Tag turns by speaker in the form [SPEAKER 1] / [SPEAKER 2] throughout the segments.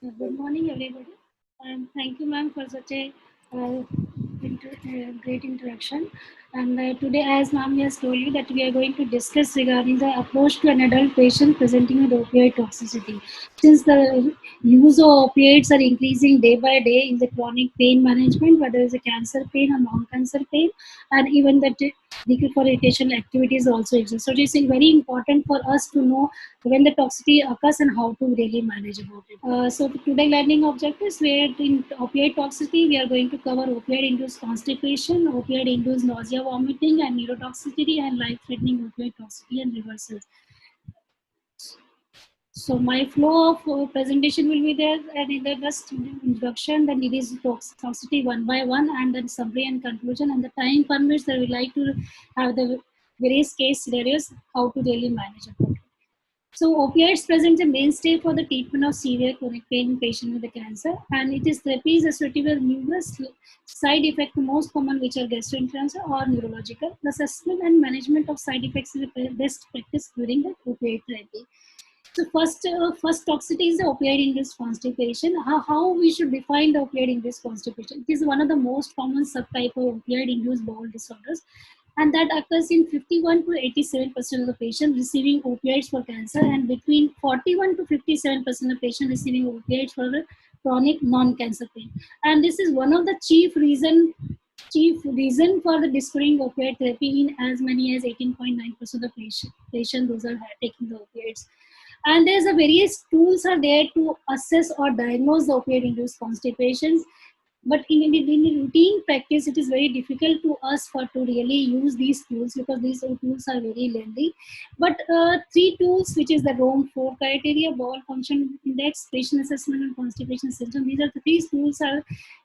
[SPEAKER 1] Good morning, everybody. And thank you, ma'am, for such a uh, great introduction. And today, as ma'am has told you, that we are going to discuss regarding the approach to an adult patient presenting with opioid toxicity. Since the use of opiates are increasing day by day in the chronic pain management, whether it's a cancer pain or non-cancer pain, and even the for recreational activities also exist. So it is very important for us to know when the toxicity occurs and how to really manage about it. So today learning objectives, where in opioid toxicity, we are going to cover opioid-induced constipation, opioid-induced nausea, vomiting, and neurotoxicity, and life-threatening opioid toxicity and reversals. So my flow of presentation will be there, and in the first introduction, then it is toxicity one by one, and then summary and conclusion. And the time permits, that we like to have the various case scenarios, how to really manage it. So opioids present a mainstay for the treatment of severe chronic pain in patients with the cancer, and it is therapy is associated with numerous side effects, the most common which are gastrointestinal or neurological. The assessment and management of side effects is the best practice during the opioid therapy. So first toxicity is the opioid-induced constipation. How we should define the opioid-induced constipation? It is one of the most common subtype of opioid-induced bowel disorders, and that occurs in 51 to 87% of the patients receiving opioids for cancer, and between 41 to 57% of patients receiving opioids for chronic non-cancer pain. And this is one of the chief reason for the discovering opioid therapy in as many as 18.9% of patients those are taking the opioids. And there's a various tools are there to assess or diagnose the opioid induced constipations, but in routine practice it is very difficult to us for to really use these tools, because these tools are very lengthy. But three tools, which is the Rome 4 criteria, bowel function index, patient assessment, and constipation symptom, these are the three tools are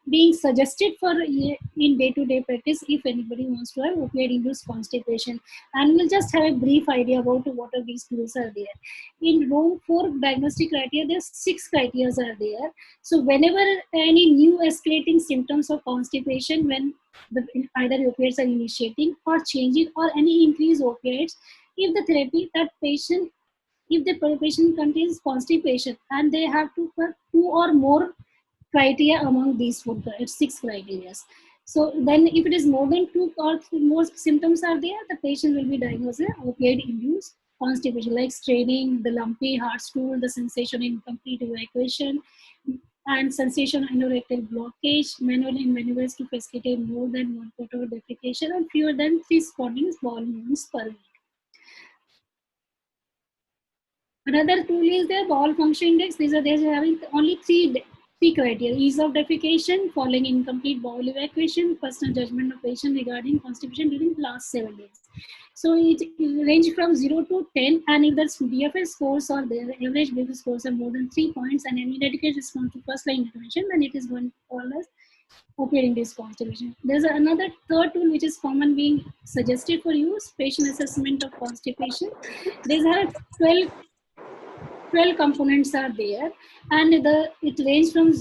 [SPEAKER 1] being suggested for in day-to-day practice if anybody wants to have opioid induced constipation. And we'll just have a brief idea about what are these tools are there. In Rome 4 diagnostic criteria, there's 6 criteria are there. So whenever any new escalating symptoms of constipation, when either opioids are initiating or changing, or any increased opioids, if the therapy that patient, if the patient contains constipation, and they have to put 2 or more criteria among these 6 criteria. So then if it is more than 2 or more symptoms are there, the patient will be diagnosed with opioid-induced constipation, like straining, the lumpy heart stool, the sensation in complete evacuation, and sensation anorectal blockage, manual maneuvers to facilitate more than 1/4 of defecation, and fewer than 3 spontaneous bowel movements per week. Another tool is the bowel function index. These are there having only three criteria: ease of defecation, following incomplete bowel evacuation, personal judgment of patient regarding constipation during the last 7 days. So it range from 0 to 10, and if the BFS scores or the average BFS scores are more than 3 points and any inadequate response to first line intervention, then it is going to call as opioid-induced constipation. There's another third tool which is common being suggested for use: patient assessment of constipation. These are 12 components are there, and it ranges from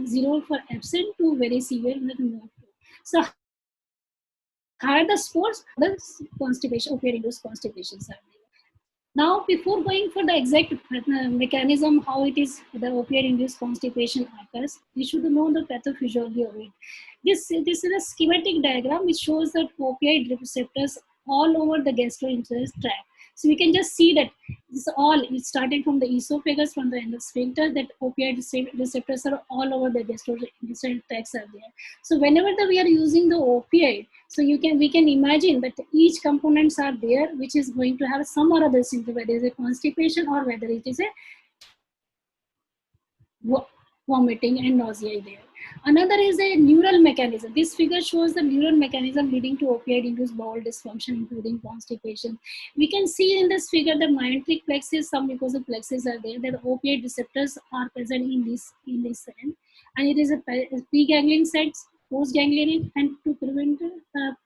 [SPEAKER 1] 0 for absent to very severe with no. So higher the scores, the constipation, opioid-induced constipations are there. Now, before going for the exact mechanism how it is the opioid-induced constipation occurs, we should know the pathophysiology of it. This is a schematic diagram which shows that opioid receptors all over the gastrointestinal tract. So we can just see that it's starting from the esophagus, from the sphincter, that opioid receptors are all over the gastrointestinal tracts are there. So whenever we are using the opioid, so we can imagine that each components are there, which is going to have some or other symptom, whether it is a constipation or whether it is a vomiting and nausea there. Another is a neural mechanism. This figure shows the neural mechanism leading to opioid-induced bowel dysfunction, including constipation. We can see in this figure the myenteric plexus, some mucosal plexus are there. That opioid receptors are present in this end, and it is a preganglion sets, postganglion, and to prevent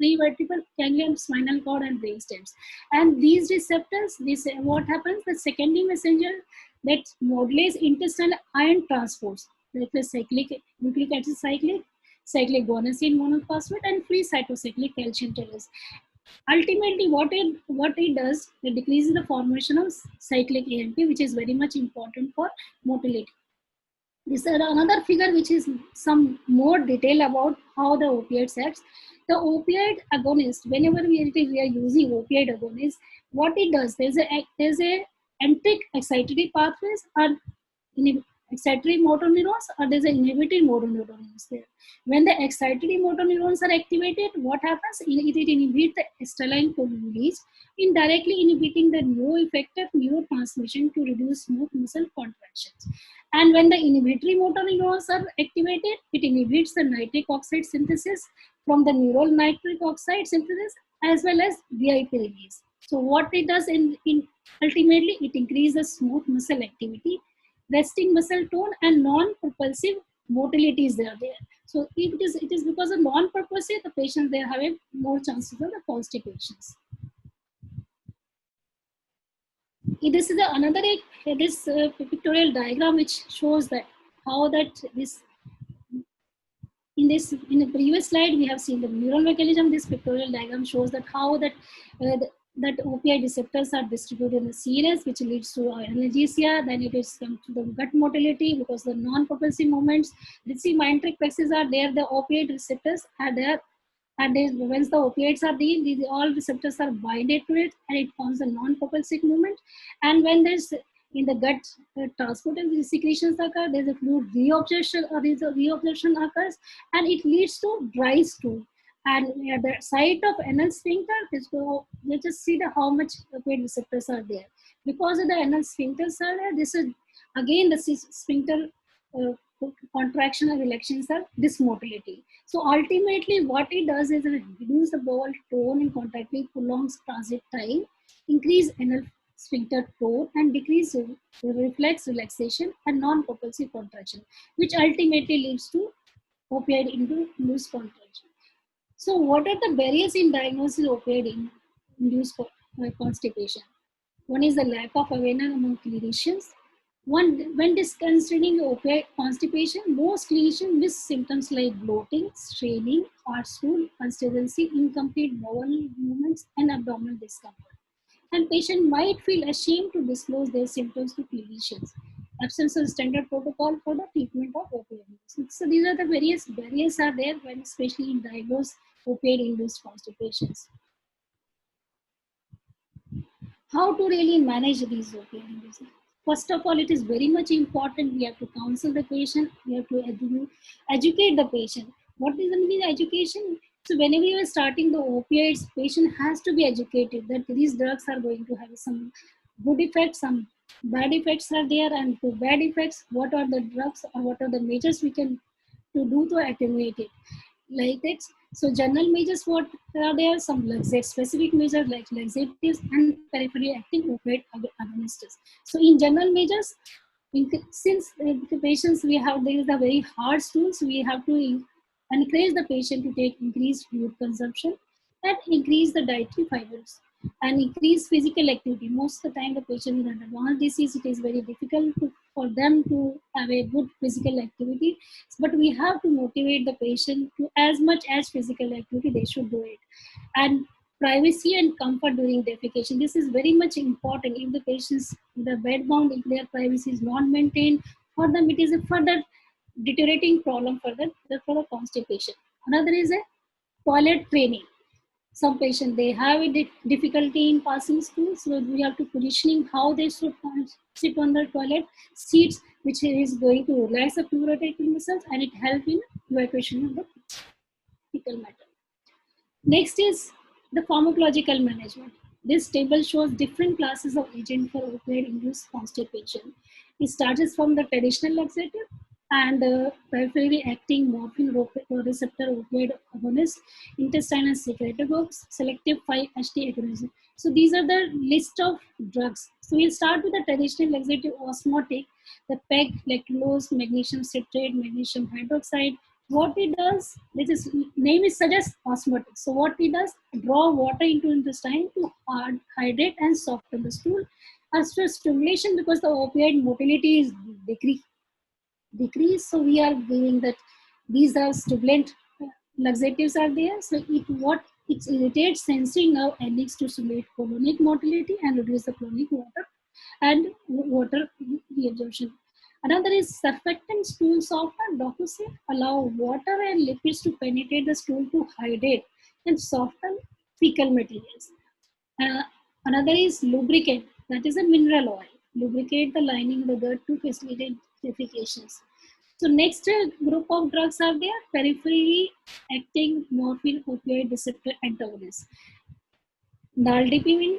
[SPEAKER 1] prevertebral ganglion, spinal cord, and brain stems. And these receptors, what happens? The secondary messenger that modulates intestinal ion transports, like the nucleic acid cyclic guanosine monophosphate, and free cytocyclic calcium channels. Ultimately, what it does, it decreases the formation of cyclic AMP, which is very much important for motility. This is another figure which is some more detail about how the opioids acts. The opioid agonist, whenever we are using opioid agonist, what it does, there's a enteric excitatory pathways are excitatory motor neurons, or there's an inhibitory motor neurons there. When the excitatory motor neurons are activated, what happens? It inhibits the acetylcholine release, indirectly inhibiting the no-effective neurotransmission to reduce smooth muscle contractions. And when the inhibitory motor neurons are activated, it inhibits the nitric oxide synthesis from the neural nitric oxide synthesis as well as VIP release. So what it does in ultimately, it increases smooth muscle activity, resting muscle tone, and non-propulsive motility is there. So it is because of non-propulsive, the patients they have more chances of the constipations. This is another this pictorial diagram which shows that how that this in the previous slide we have seen the neural mechanism. This pictorial diagram shows that how that that opioid receptors are distributed in the CNS, which leads to analgesia. Then it is come to the gut motility because the non-propulsive movements. Let's see, mindric plexus are there. The opioid receptors are there, and once the opiates are there, these all receptors are binded to it, and it forms a non-propulsive movement. And when there's in the gut transporter secretions occur, there's a fluid reabsorption, or there's a reabsorption occurs, and it leads to dry stool. And at the site of anal sphincter, let's just see how much opioid receptors are there. Because of the anal sphincters are there, this is again the sphincter uh, contraction and relaxations are dysmotility. So ultimately, what it does is it reduces the bowel tone and contractile, prolongs transit time, increase anal sphincter tone, and decrease reflex relaxation and non-propulsive contraction, which ultimately leads to opioid-induced contraction. So, what are the barriers in diagnosis of opioid-induced constipation? One is the lack of awareness among clinicians. When disconcerting opioid constipation, most clinicians miss symptoms like bloating, straining, hard stool, consistency, incomplete bowel movements, and abdominal discomfort. And patient might feel ashamed to disclose their symptoms to clinicians. Absence of standard protocol for the treatment of opioid use. So these are the various barriers are there when especially in diagnosed opioid-induced constipations. How to really manage these opioid? First of all, it is very much important. We have to counsel the patient. We have to educate the patient. What is the meaning of education? So whenever you are starting the opioids, patient has to be educated that these drugs are going to have some good effects, some bad effects are there, and for bad effects, what are the drugs or what are the measures we can to do to attenuate it. Like that. So general measures, what are there? Some specific measures like laxatives and peripherally acting opioid agonists. So in general measures, since the patients we have, there is a very hard stool, so we have to encourage the patient to take increased fluid consumption and increase the dietary fibers and increase physical activity. Most of the time, the patient with an advanced disease, it is very difficult for them to have a good physical activity. But we have to motivate the patient to as much as physical activity they should do it. And privacy and comfort during defecation. This is very much important. If the patients the bed bound, if their privacy is not maintained, for them it is a further deteriorating problem for the constipation. Another is a toilet training. Some patients they have a difficulty in passing stool, so we have to positioning how they should sit on the toilet seats, which is going to relax the pleurotracheal muscles and it help in evacuation of the fecal matter. Next is the pharmacological management. This table shows different classes of agent for opioid-induced constipation. It starts from the traditional laxative and peripherally acting morphine receptor opioid agonist, intestinal secretagogues, selective 5-HT agonism. So these are the list of drugs. So we'll start with the traditional laxative osmotic, the PEG, lactulose, magnesium citrate, magnesium hydroxide. What it does, this is name is suggests osmotic. So what it does, draw water into intestine to hydrate and soften the stool. As for stimulation, because the opioid motility is decrease, so we are giving that these are stimulant laxatives are there. So it irritates sensory nerve endings to stimulate colonic motility and reduce the colonic water and water reabsorption. Another is surfactant stool softener. Doctors say allow water and lipids to penetrate the stool to hydrate and soften fecal materials. Uh, Another is lubricant, that is a mineral oil. Lubricate the lining of the gut to facilitate defecations. So next group of drugs are there, peripherally acting morphine opioid receptor antagonists. Naldipine,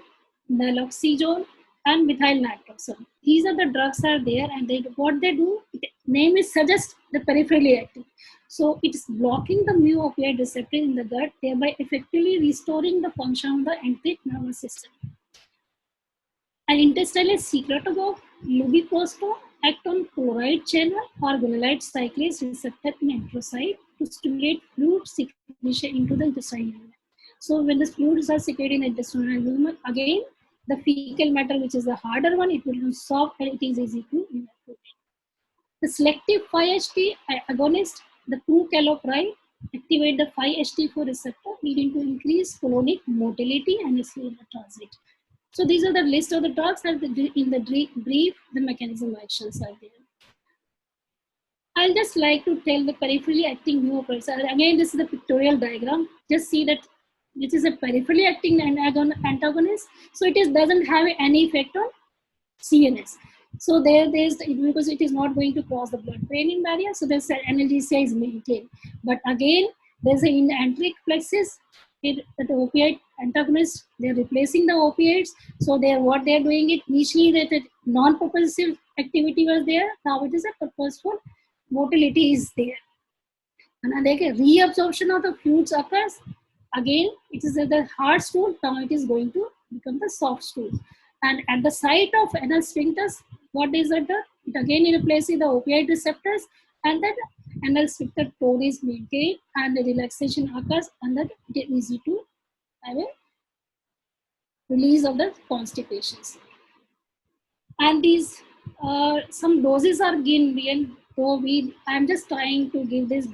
[SPEAKER 1] naloxone, and methyl naltrexone. These are the drugs are there, and what they do, name is suggest the peripherally acting. So it is blocking the mu opioid receptor in the gut, thereby effectively restoring the function of the enteric nervous system. An intestinal secretagogue, lubiprostol, act on chloride channel or guanylate cyclase receptor in enterocyte to stimulate fluid secretion into the intestinal lumen. So when the fluids are secreted in the intestinal lumen, again the fecal matter, which is the harder one, it will be soft and it is easy to evacuate. The selective 5-HT agonist, the 2-calopride, activate the 5-HT4 receptor, leading to increased colonic motility and slow transit. So these are the list of the drugs, and in the brief, the mechanism actions are there. I'll just like to tell the peripherally acting neuropressor. Again, this is the pictorial diagram. Just see that this is a peripherally acting antagonist. So it doesn't have any effect on CNS. So there's because it is not going to cross the blood-brain barrier. So there's analgesia is maintained. But again, there's an enteric plexus. The opioid antagonist, they're replacing the opiates. So what they're doing it initially that non-purposive activity was there. Now it is a purposeful motility is there. And again, reabsorption of the fluids occurs. Again, it is the hard stool. Now it is going to become the soft stool. And at the site of anal sphincters, what is it? It again replaces the opioid receptors, and then anal sphincter tone is maintained, and the relaxation occurs, and then it is easy to have a release of the constipations. And these some doses are given. So I'm just trying to give these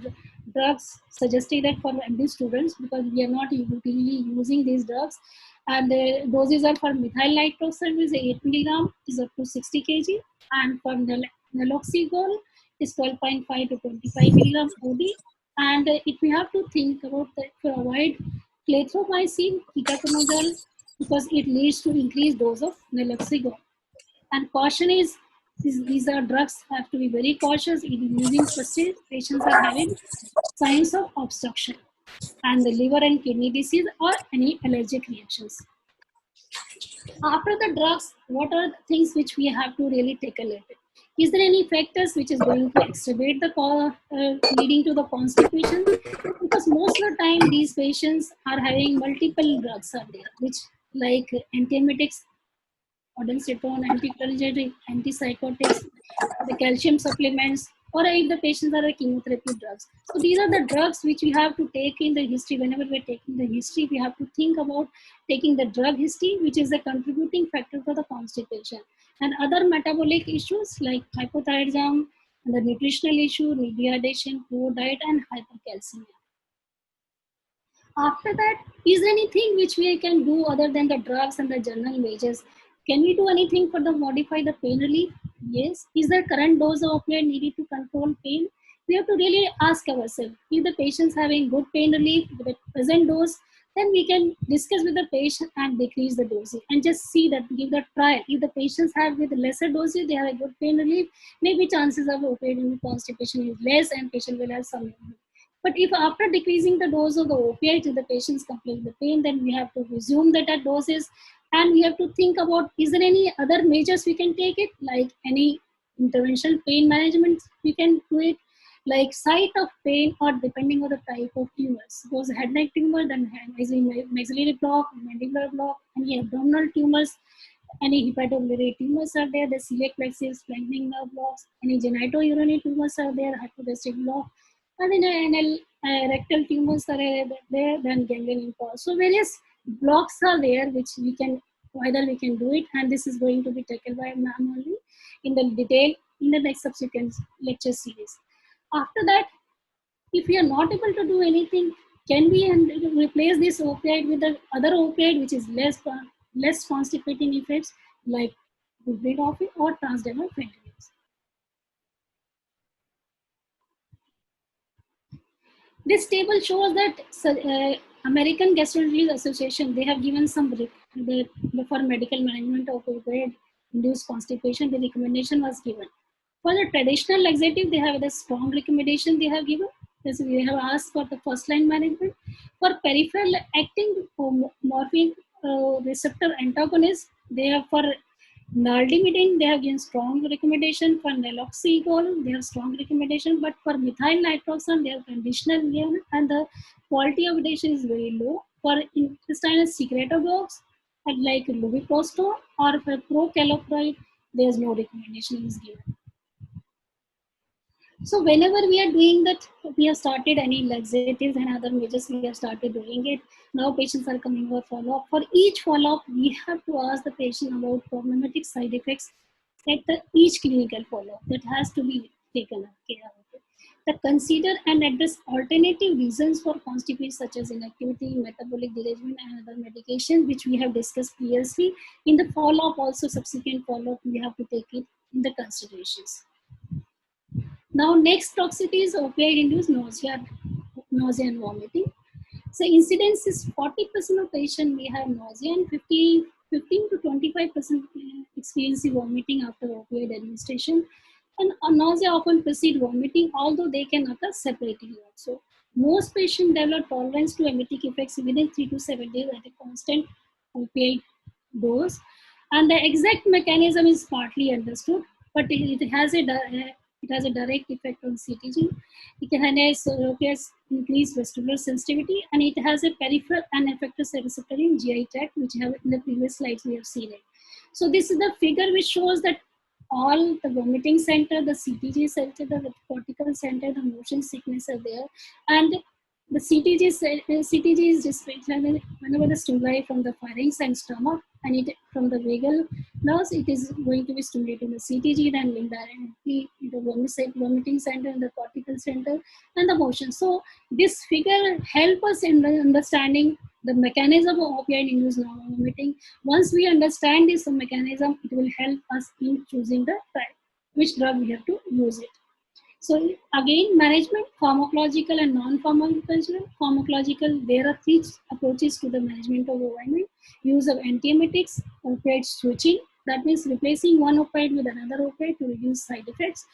[SPEAKER 1] drugs suggested that for MD students, because we are not routinely using these drugs. And the doses are for methyl nitroxide is 8 milligram is up to 60 kg, and for naloxone is 12.5 to 25 milligram OD. And if we have to think about that, to avoid clarithromycin, ketoconazole, because it leads to increased dose of naloxone. And caution is these are drugs have to be very cautious in using, especially patients are having signs of obstruction and the liver and kidney disease or any allergic reactions. After the drugs, what are the things which we have to really take a look at? Is there any factors which is going to exacerbate the leading to the constipation? Because most of the time these patients are having multiple drugs are there, which like antiemetics, ondansetron, anticholinergic, antipsychotics, the calcium supplements, or if the patients are chemotherapy drugs. So these are the drugs which we have to take in the history. Whenever we're taking the history, we have to think about taking the drug history, which is a contributing factor for the constipation. And other metabolic issues like hypothyroidism, and the nutritional issue, dehydration, poor diet, and hypercalcemia. After that, is there anything which we can do other than the drugs and the general measures? Can we do anything for the modify the pain relief? Yes. Is the current dose of opioid needed to control pain? We have to really ask ourselves, if the patient's having good pain relief with the present dose, then we can discuss with the patient and decrease the dosage and just see that, give the trial. If the patients have with lesser dosage, they have a good pain relief, maybe chances of opioid constipation is less and patient will have some. But if after decreasing the dose of the opiate, if the patients complain the pain, then we have to resume that at doses, and we have to think about, is there any other measures we can take it, like any interventional pain management we can do it, like site of pain or depending on the type of tumors. Suppose head neck tumor, then maxillary block, mandibular block, any abdominal tumors, any hepatobiliary tumors are there, the celiac plexus, flanking nerve blocks, any genitourinary tumors are there, hypogastric block, and then anal rectal tumors are there, then ganglion impulse. So various blocks are there which we can, either we can do it, and this is going to be taken by ma'am only in the detail in the next subsequent lecture series. After that, if we are not able to do anything, can we replace this opioid with the other opioid which is less constipating effects like buprenorphine or transdermal fentanyl? This table shows that American Gastroenterology Association, they have given some for medical management of opioid-induced constipation. The recommendation was given. For the traditional laxative, they have the strong recommendation they have given. As we have asked for the first line management. For peripheral acting morphine receptor antagonist, they have for naldimitine, they have given strong recommendation. For naloxegol, they have strong recommendation. But for methyl nitroxone, they have conditional given, and the quality of addition is very low. For intestinal secretagogues, like lubiprostone or for procalciferol, there is no recommendation is given. So whenever we are doing that, we have started any laxatives and other measures, we have started doing it. Now patients are coming for follow-up. For each follow-up, we have to ask the patient about problematic side effects at each clinical follow-up. That has to be taken care of. The consider and address alternative reasons for constipation such as inactivity, metabolic derangement, and other medication, which we have discussed previously. In the follow-up, also subsequent follow-up, we have to take it in the considerations. Now, next toxicity is opioid-induced nausea and vomiting. So, incidence is 40% of patients may have nausea and 15 to 25% experience vomiting after opioid administration. And nausea often precedes vomiting, although they can occur separately also. Most patients develop tolerance to emetic effects within 3 to 7 days at a constant opioid dose. And the exact mechanism is partly understood, but it has a direct effect on CTG. It has increased vestibular sensitivity, and it has a peripheral and effector receptor in GI tract, which have in the previous slides we have seen it. So this is the figure which shows that all the vomiting center, the CTG center, the cortical center, the motion sickness are there, and the CTG is displayed whenever the stimuli from the pharynx and stomach, and it from the vagal nerves, it is going to be stimulating the CTG, then link directly into vomiting center and the cortical center and the motion. So this figure help us in understanding the mechanism of opioid-induced vomiting. Once we understand this mechanism, it will help us in choosing the which drug we have to use it. So again, management, pharmacological and non-pharmacological. Pharmacological, there are 3 approaches to the management of OIM. Use of antiemetics, opioid switching, that means replacing one opioid with another opioid to reduce side effects.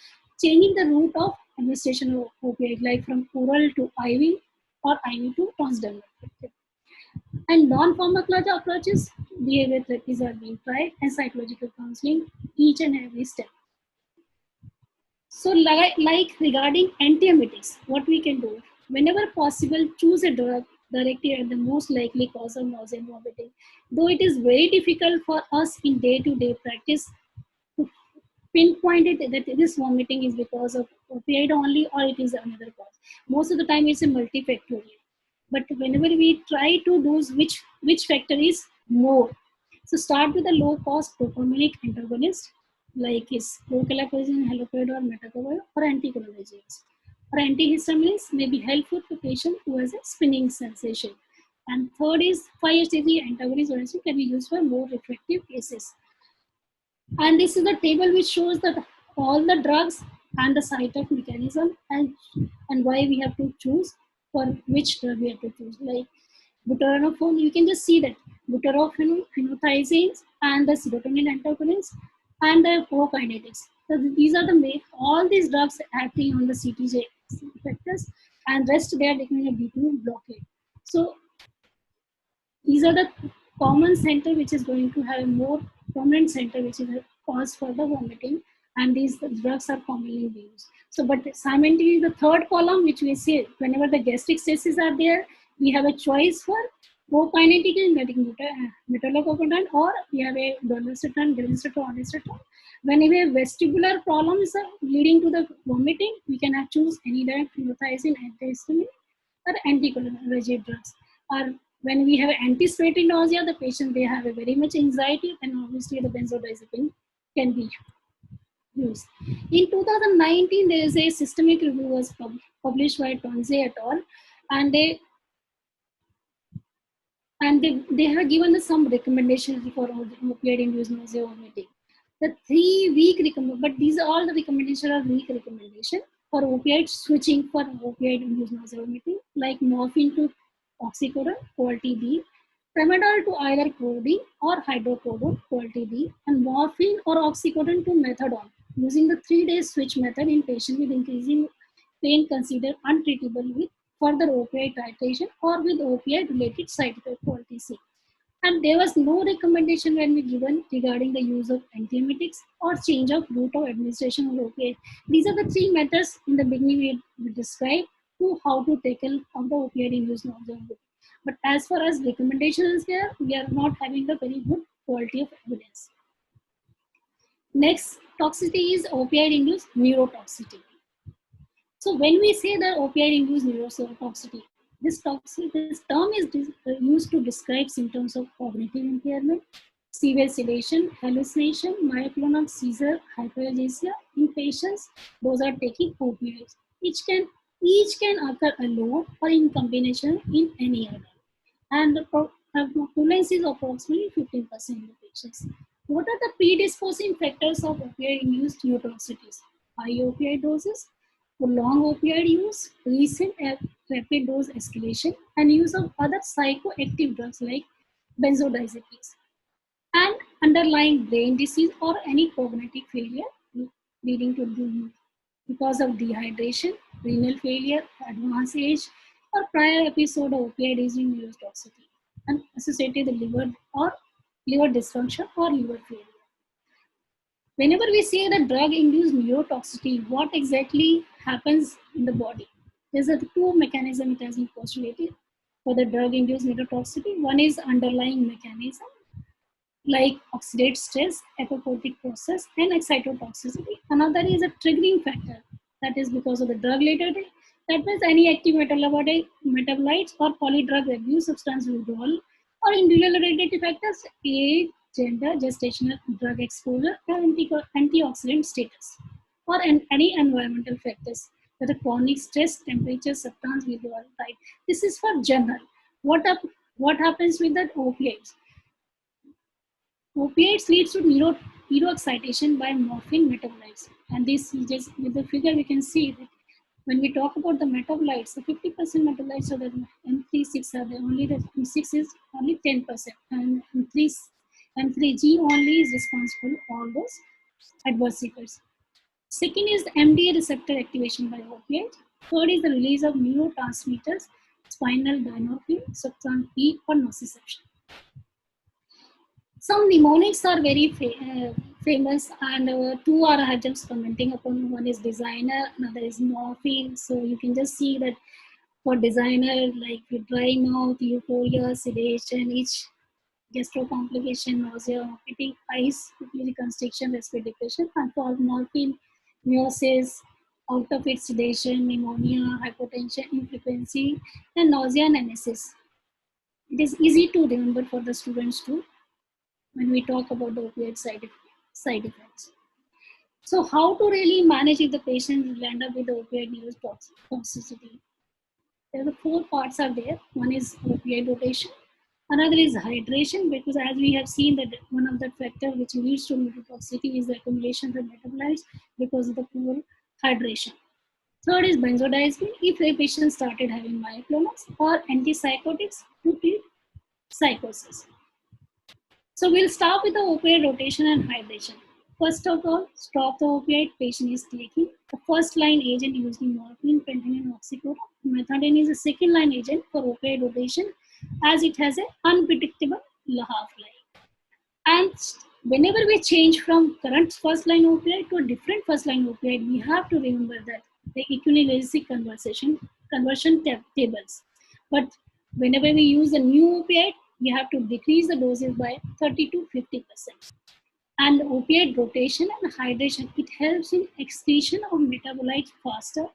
[SPEAKER 1] Changing the route of administration of opioid, like from oral to IV or IV to transdermal. And non-pharmacological approaches, behavior therapies are being tried, and psychological counseling each and every step. So like regarding antiemetics, what we can do, whenever possible, choose a drug directly at the most likely cause of nausea and vomiting. Though it is very difficult for us in day-to-day practice to pinpoint it that this vomiting is because of opioid only or it is another cause. Most of the time it's a multifactorial. But whenever we try to do which factor is more. So start with a low-cost dopaminic antagonist like is procalcitonin, haloperidol, or metacobal, or anticholinergics. Or antihistamines may be helpful to patient who has a spinning sensation. And third is 5-HT3 antagonist also can be used for more refractive cases. And this is the table which shows that all the drugs and the site of mechanism and why we have to choose for which drug we have to choose. Like butorphanol, you can just see that butorphanol, phenothiazines, and the serotonin antagonists, and the prokinetics. So these are the main, all these drugs acting on the CTJ effectors, and rest they are taking a D2 blockade. So these are the common center which is going to have a more prominent center which is a cause for the vomiting, and these drugs are commonly used. So but simultaneously the third column which we say whenever the gastric stresses are there, we have a choice for prokinetic and metolococodone, or we have a dolutegravir, dolutegravir. When we have vestibular problems leading to the vomiting, we can choose any drug, phenothiazine, antihistamine, or anticholinergic drugs. Or when we have anticipated nausea, the patient they have a very much anxiety, and obviously the benzodiazepine can be used. In 2019, there is a systemic review was published by Tonze et al. And they have given us some recommendations for opioid-induced nausea vomiting. The 3-week recommendation, but these are all the recommendations are weak recommendation. for opioid switching for opioid-induced nausea vomiting, like morphine to oxycodone, quality B, tramadol to either codeine or hydrocodone, quality B, and morphine or oxycodone to methadone, using the 3-day switch method in patients with increasing pain considered untreatable with further opioid titration or with opioid-related side effect, quality C. And there was no recommendation when we given regarding the use of antiemetics or change of route of administration of opioid. These are the three methods in the beginning we described to how to tackle of the opioid-induced nausea. But as far as recommendations here, we are not having a very good quality of evidence. Next toxicity is opioid-induced neurotoxicity. So when we say that opioid-induced neurotoxicity, this term is used to describe symptoms of cognitive impairment, severe sedation, hallucination, myoclonic seizure, hyperalgesia in patients those are taking opioids. Each can occur alone or in combination in any other. And the prevalence is approximately 15% in the patients. What are the predisposing factors of opioid-induced neurotoxicities? High opioid doses, prolonged opioid use, recent rapid dose escalation, and use of other psychoactive drugs like benzodiazepines, and underlying brain disease or any cognitive failure leading to because of dehydration, renal failure, advanced age, or prior episode of opioid-induced neurotoxicity, and associated with liver or liver dysfunction or liver failure. Whenever we say that drug-induced neurotoxicity, what exactly happens in the body? There's a two mechanisms it has been postulated for the drug-induced neurotoxicity. One is underlying mechanism, like oxidative stress, apoptotic process, and excitotoxicity. Another is a triggering factor, that is because of the drug-related. That means any active metabolites or polydrug abuse, substance withdrawal, or individual related factors, age, gender, gestational drug exposure, and antioxidant status, or any environmental factors, whether chronic stress, temperature, substance withdrawal type. This is for general. What happens with the opioids? Opiates leads to neuroexcitation by morphine metabolites. And this is just with the figure we can see that when we talk about the metabolites, the 50% metabolites of the M3-6 are there, only the M6 is only 10%, and M3G only is responsible for all those adverse effects. Second is the MDA receptor activation by opiates. Third is the release of neurotransmitters, spinal dynorphin, substance P, or nociception. Some mnemonics are very famous, and two are I have just commenting upon. One is designer, another is morphine. So you can just see that for designer, like with dry mouth, euphoria, sedation, each gastro complication, nausea, vomiting, eyes, reconstriction, respiratory depression, and for morphine, meiosis, out of it sedation, pneumonia, hypotension, infrequency, and nausea and emesis. It is easy to remember for the students too when we talk about the opioid side effects. So how to really manage if the patient will end up with the opioid-induced toxicity? There are four parts are there. One is opioid rotation. Another is hydration, because as we have seen that one of the factors which leads to neurotoxicity is the accumulation of metabolites because of the poor hydration. Third is benzodiazepine, if a patient started having myoclonus, or antipsychotics to treat psychosis. So we'll start with the opioid rotation and hydration. First of all, stop the opioid patient is taking. The first line agent using morphine, pentaine, and oxycodone. Methadone is a second line agent for opioid rotation, as it has an unpredictable half-life. And whenever we change from current first line opioid to a different first line opioid, we have to remember that the equivalence conversion tables. But whenever we use a new opioid, we have to decrease the doses by 30 to 50%. And opioid rotation and hydration, it helps in excretion of metabolites faster.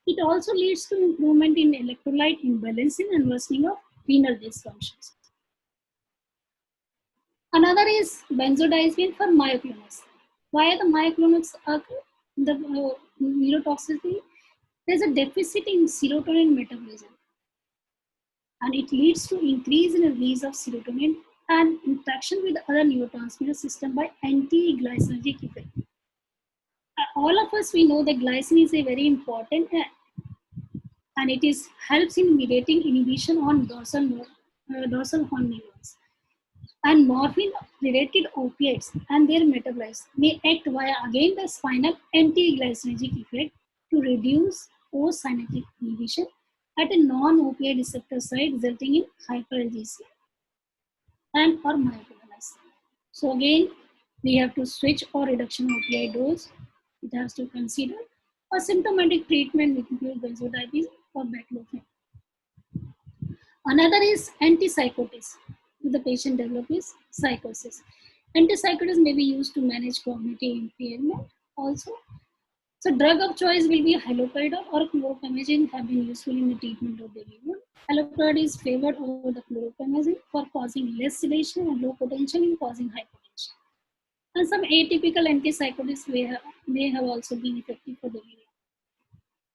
[SPEAKER 1] It also leads to improvement in electrolyte imbalancing and worsening of renal dysfunctions. Another is benzodiazepine for myoclonus. Why the myoclonus occur? The neurotoxicity, there's a deficit in serotonin metabolism, and it leads to increase in the release of serotonin and interaction with other neurotransmitter system by anti-glycergic effect. All of us, we know that glycine is a very important and it is helps in mediating inhibition on dorsal horn neurons. And morphine-related opiates and their metabolites may act via again the spinal anti-glycinergic effect to reduce postsynaptic inhibition at a non-opioid receptor site, resulting in hyperalgesia and or myoclonus. So again, we have to switch or reduction of opioid dose. It has to consider a symptomatic treatment with include benzodiazepines or baclofen. Another is antipsychotics. The patient develops psychosis. Antipsychotics may be used to manage cognitive impairment also. So drug of choice will be haloperidol or chlorpromazine have been useful in the treatment of delirium. Haloperidol is favored over the chlorpromazine for causing less sedation and low potential in causing hypotension. And some atypical antipsychotics may have also been effective for delirium.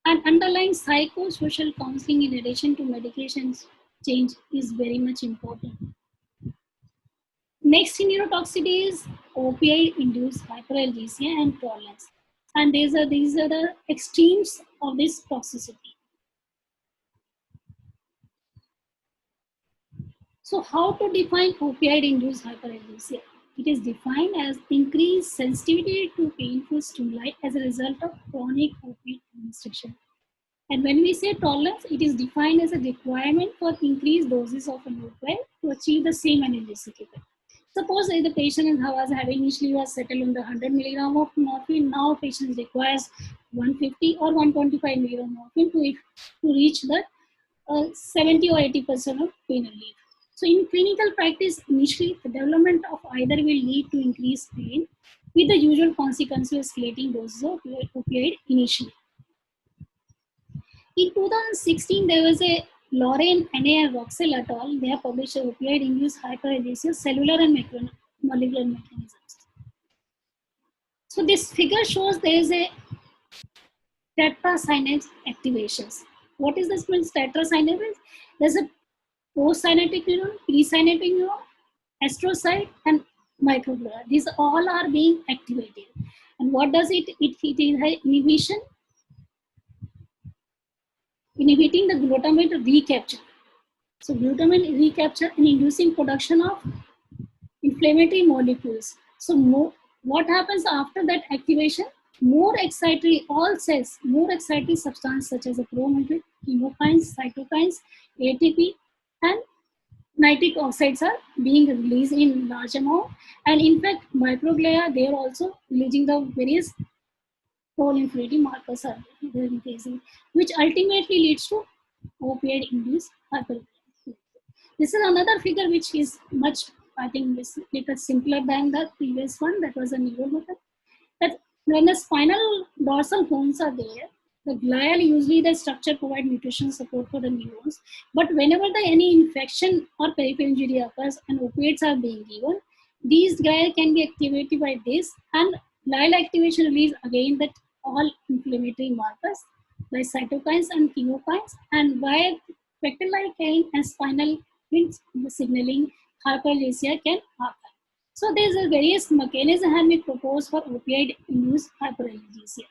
[SPEAKER 1] And underlying psychosocial counseling in addition to medications change is very much important. Next in neurotoxicity is opioid-induced hyperalgesia and tolerance. And these are the extremes of this toxicity. So how to define opioid-induced hyperalgesia? It is defined as increased sensitivity to painful stimuli as a result of chronic opioid administration. And when we say tolerance, it is defined as a requirement for increased doses of an opioid to achieve the same analgesic effect. Suppose the patient was having initially was settled on the 100 milligram of morphine. Now patient requires 150 or 125 milligram morphine to reach the 70 or 80% of pain relief. So in clinical practice, initially the development of either will lead to increased pain with the usual consequence of escalating doses of opioid initially. In 2016, there was a Lauren, N.A. and Roxell et al. They have published opioid-induced hyperalgesia, cellular and molecular mechanisms. So this figure shows there is a tetrasynapse activations. What is this means tetrasynapse? There's a postsynaptic neuron, presynaptic neuron, astrocyte, and microglia. These all are being activated. And what does it? It is inhibition, inhibiting the glutamate recapture. So glutamate recapture and inducing production of inflammatory molecules. So what happens after that activation? More excitatory, all cells, more excitatory substance such as a promoter, chemokines, cytokines, ATP, and nitric oxides are being released in large amount. And in fact, microglia, they are also releasing the various pro-inflammatory markers are increasing, which ultimately leads to opioid-induced hyperglycemia. This is another figure which is much, I think, little simpler than the previous one. That was a neuromotor. That when the spinal dorsal horns are there, the glial usually the structure provide nutrition support for the neurons. But whenever any infection or peripheral injury occurs and opiates are being given, these glial can be activated by this, and glial activation release again that all inflammatory markers by cytokines and chemokines, and by pectinylcholine and spinal winds signaling hyperalgesia can occur. So there's a various mechanisms have been proposed for opioid-induced hyperalgesia.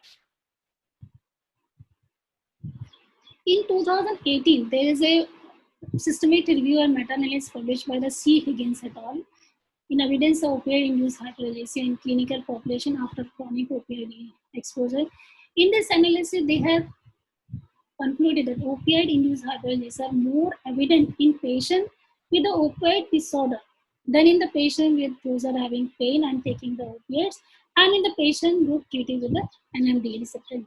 [SPEAKER 1] In 2018, there is a systematic review and meta-analysis published by the C. Higgins et al. In evidence of opioid-induced hyperalgesia in clinical population after chronic opioid exposure. In this analysis, they have concluded that opioid-induced hyperalgesia are more evident in patients with the opioid disorder than in the patient with those are having pain and taking the opiates, and in the patient group treated with the NMDA receptor.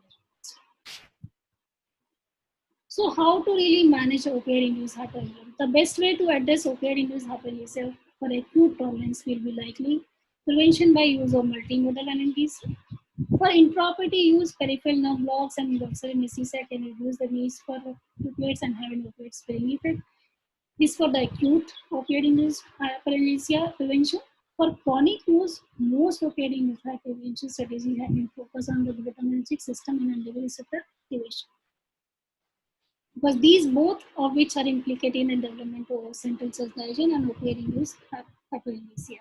[SPEAKER 1] So how to really manage opioid-induced hyperalgesia? The best way to address opioid-induced hyperalgesia for acute tolerance will be likely prevention by use of multimodal analgesia. For intraoperative use, peripheral nerve blocks and dorsal anesthesia can reduce the needs for opiates and have an opioid sparing effect. This for the acute opioid-induced hyperalgesia prevention. For chronic use, most opioid-induced hyperalgesia strategies have been focused on the glutamatergic system and NMDA receptor activation. Because these both of which are implicated in the development of central sensation and opioid-induced hyperalgesia.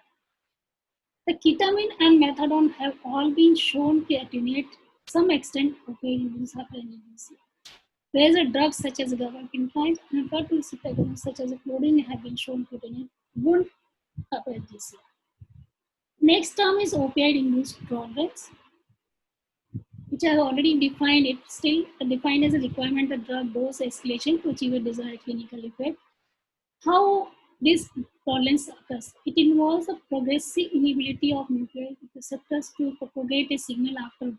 [SPEAKER 1] The ketamine and methadone have all been shown to attenuate some extent opioid-induced hyperalgesia. Whereas drugs such as gabapentin and alpha-2 receptor agonists such as chlorine have been shown to attenuate wound hyperalgesia. Next term is opioid-induced tolerance, which I have already defined. It still defined as a requirement of drug dose escalation to achieve a desired clinical effect. How this tolerance occurs? It involves a progressive inability of nuclear receptors to propagate a signal after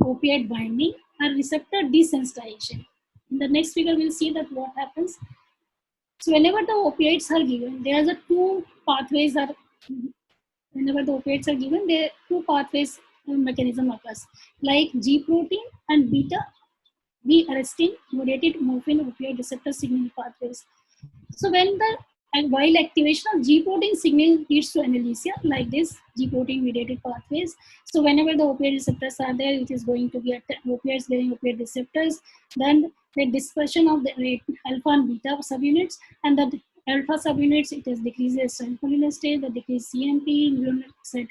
[SPEAKER 1] opioid binding and receptor desensitization. In the next figure, we'll see that what happens. So whenever the opioids are given, there are two pathways are whenever the opioids are given, there are two pathways mechanism occurs, like G protein and beta B arrestin mediated morphine opioid receptor signaling pathways. So when the while activation of G protein signal leads to analgesia, like this G protein mediated pathways. So whenever the opioid receptors are there, it is going to be opioids getting opioid receptors. Then the dispersion of the alpha and beta subunits, and the alpha subunits, it has decreases central state, the decrease CNP,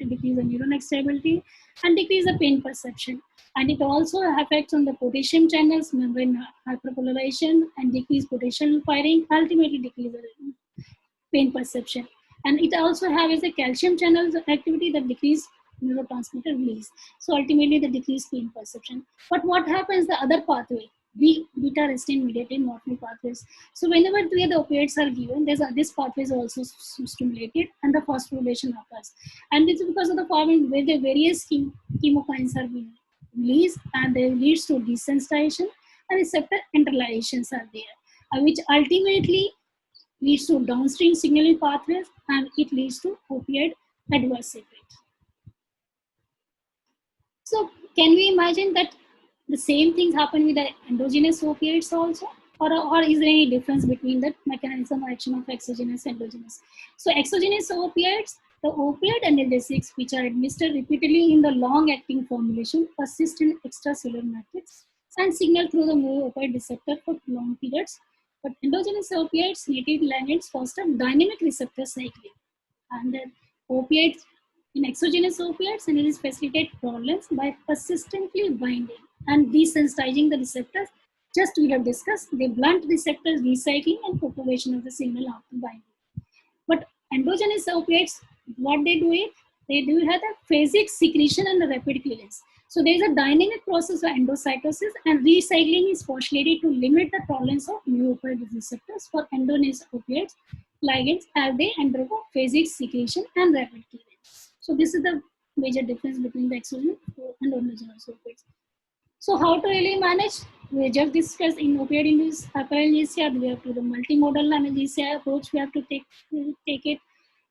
[SPEAKER 1] decrease the neuron excitability, and decrease the pain perception. And it also affects on the potassium channels, membrane hyperpolarization, and decrease potassium firing, ultimately decrease the pain perception. And it also has a calcium channels activity that decrease neurotransmitter release. So ultimately the decreased pain perception. But what happens the other pathway? Beta arrestin mediated morphine pathways. So whenever the opioids are given, this pathway is also stimulated and the phosphorylation occurs. And it's because of the forming where the various chemokines are being released, and they leads to desensitization and receptor internalizations are there, which ultimately leads to downstream signaling pathways, and it leads to opioid adverse effects. So can we imagine that the same things happen with the endogenous opioids also? Or is there any difference between the mechanism of action of exogenous and endogenous? So exogenous opioids, the opioid analgesics which are administered repeatedly in the long-acting formulation persist in extracellular matrix and signal through the opioid receptor for long periods. But endogenous opioids, native ligands foster dynamic receptor cycling. And then opioids in exogenous opioids, analgesics facilitate tolerance by persistently binding and desensitizing the receptors. Just we have discussed, they blunt receptors recycling and propagation of the signal after binding. But endogenous opioids, what they do is, they do have a phasic secretion and the rapid clearance. So there is a dynamic process of endocytosis, and recycling is postulated to limit the tolerance of new opioid receptors for endogenous opioids ligands as they undergo phasic secretion and rapid clearance. So this is the major difference between the exogenous and endogenous opioids. So how to really manage? We just discussed in opioid-induced hyperalgesia, we have to the multimodal analgesia approach. We have to take it,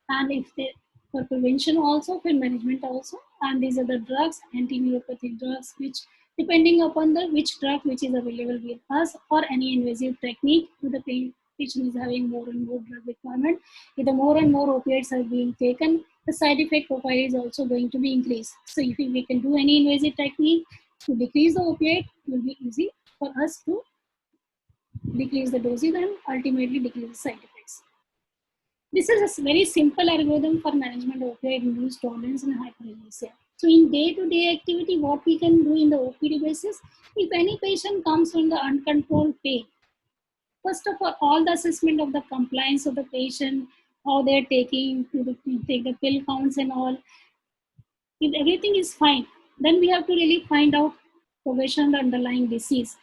[SPEAKER 1] and if they for prevention also, for management also. And these are the drugs, anti-neuropathic drugs, which depending upon the which drug which is available with us, or any invasive technique to the patient is having more and more drug requirement. If the more and more opioids are being taken, the side effect profile is also going to be increased. So if we can do any invasive technique to decrease the opioid, it will be easy for us to decrease the dosage and ultimately decrease the side effects. This is a very simple algorithm for management of opioid-induced tolerance and hyperalgesia. So in day-to-day activity, what we can do in the OPD basis, if any patient comes from the uncontrolled pain, first of all the assessment of the compliance of the patient, how they're taking to take the pill counts and all. If everything is fine, then we have to really find out progression of the underlying disease.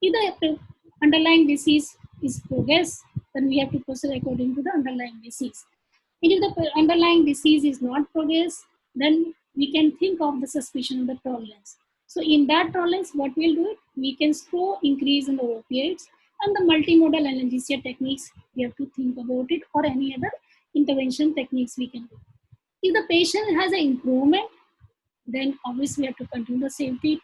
[SPEAKER 1] If the underlying disease is progress, then we have to proceed according to the underlying disease. And if the underlying disease is not progress, then we can think of the suspicion of the tolerance. So in that tolerance, what we'll do, we can slow increase in the opioids and the multimodal analgesia techniques, we have to think about it, or any other intervention techniques we can do. If the patient has an improvement, then obviously we have to continue the same treatment.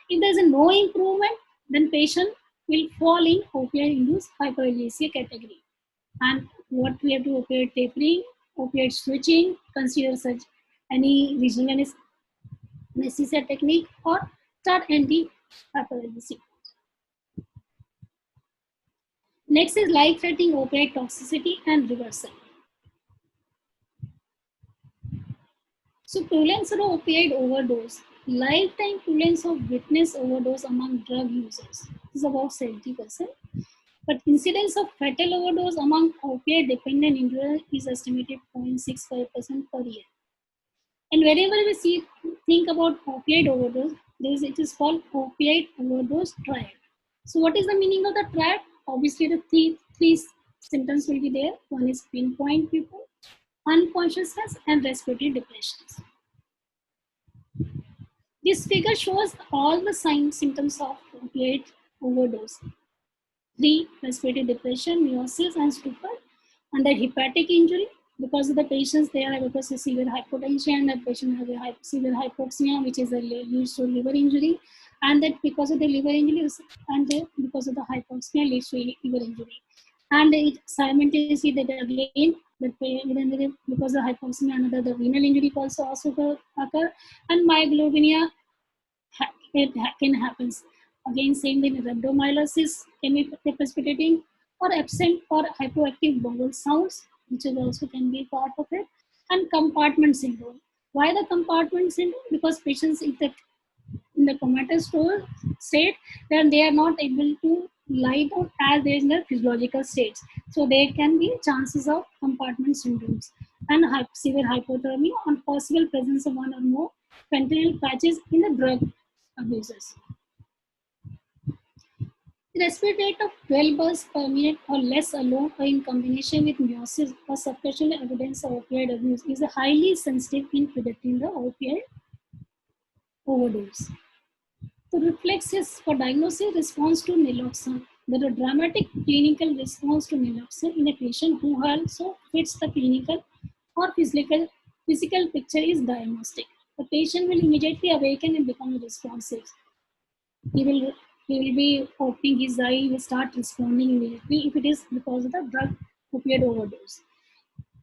[SPEAKER 1] If there's a no improvement, then patient will fall in opioid-induced hyperalgesia category. And what we have to opioid tapering, opioid switching, consider such any regional anesthesia technique, or start anti-hyperalgesia. Next is life-threatening opioid toxicity and reversal. So prevalence of opioid overdose. Lifetime prevalence of witness overdose among drug users is about 70%. But incidence of fatal overdose among opioid-dependent individuals is estimated 0.65% per year. And wherever we think about opioid overdose, it is called opioid overdose triad. So what is the meaning of the triad? Obviously, the three symptoms will be there. One is pinpoint people, unconsciousness, and respiratory depressions. This figure shows all the signs, symptoms of opioid overdose. 3. Respiratory depression, meiosis, and stupor. Under hepatic injury, because of the patients they are because of severe hypotension, and the patient has a severe hypoxia, which is a leads to liver injury, and that because of the liver injury and because of the hypoxia leads to liver injury. And it simultaneously that again, because of hypoxia, another the renal injury also occur, and myoglobinia it can happen. Again, same thing, rhabdomyolysis can be precipitating, or absent or hypoactive bowel sounds, which is also can be part of it, and compartment syndrome. Why the compartment syndrome? Because patients in the comatose state, then they are not able to lie down as they are in the physiological states. So there can be chances of compartment syndromes and severe hypothermia and possible presence of one or more fentanyl patches in the drug abusers. The respiratory rate of 12 bars per minute or less alone or in combination with meiosis or sufficient evidence of opioid abuse is highly sensitive in predicting the opioid overdose. The reflexes for diagnosis response to naloxone. There is a dramatic clinical response to naloxone in a patient who also fits the clinical or physical picture is diagnostic. The patient will immediately awaken and become responsive. He will be opening his eye, he will start responding immediately if it is because of the drug opioid overdose.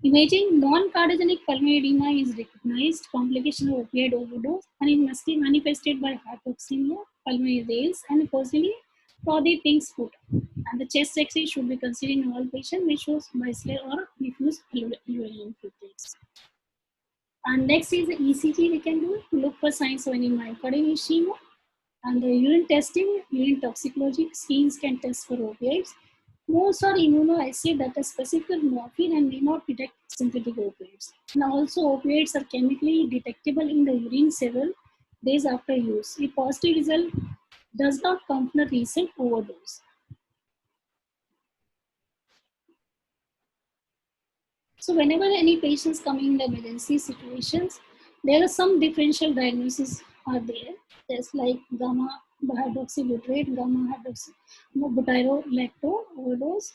[SPEAKER 1] Imaging non-cardiogenic pulmonary edema is recognized complication of opioid overdose and it must be manifested by hypoxemia, pulmonary rales, and possibly clotted Pink's foot. And the chest X-ray should be considered in all patients which shows bicerebral or diffuse alveolar infiltrates. And next is the ECG we can do to look for signs of any myocardial ischemia. And the urine testing, urine toxicology, screens can test for opioids. Most are immunoassay that are specific for morphine and may not detect synthetic opioids. And also opioids are chemically detectable in the urine several days after use. A positive result does not come from a recent overdose. So whenever any patients coming in the emergency situations, there are some differential diagnoses are there. There's like gamma hydroxybutyrate, gamma butyrolactone overdose.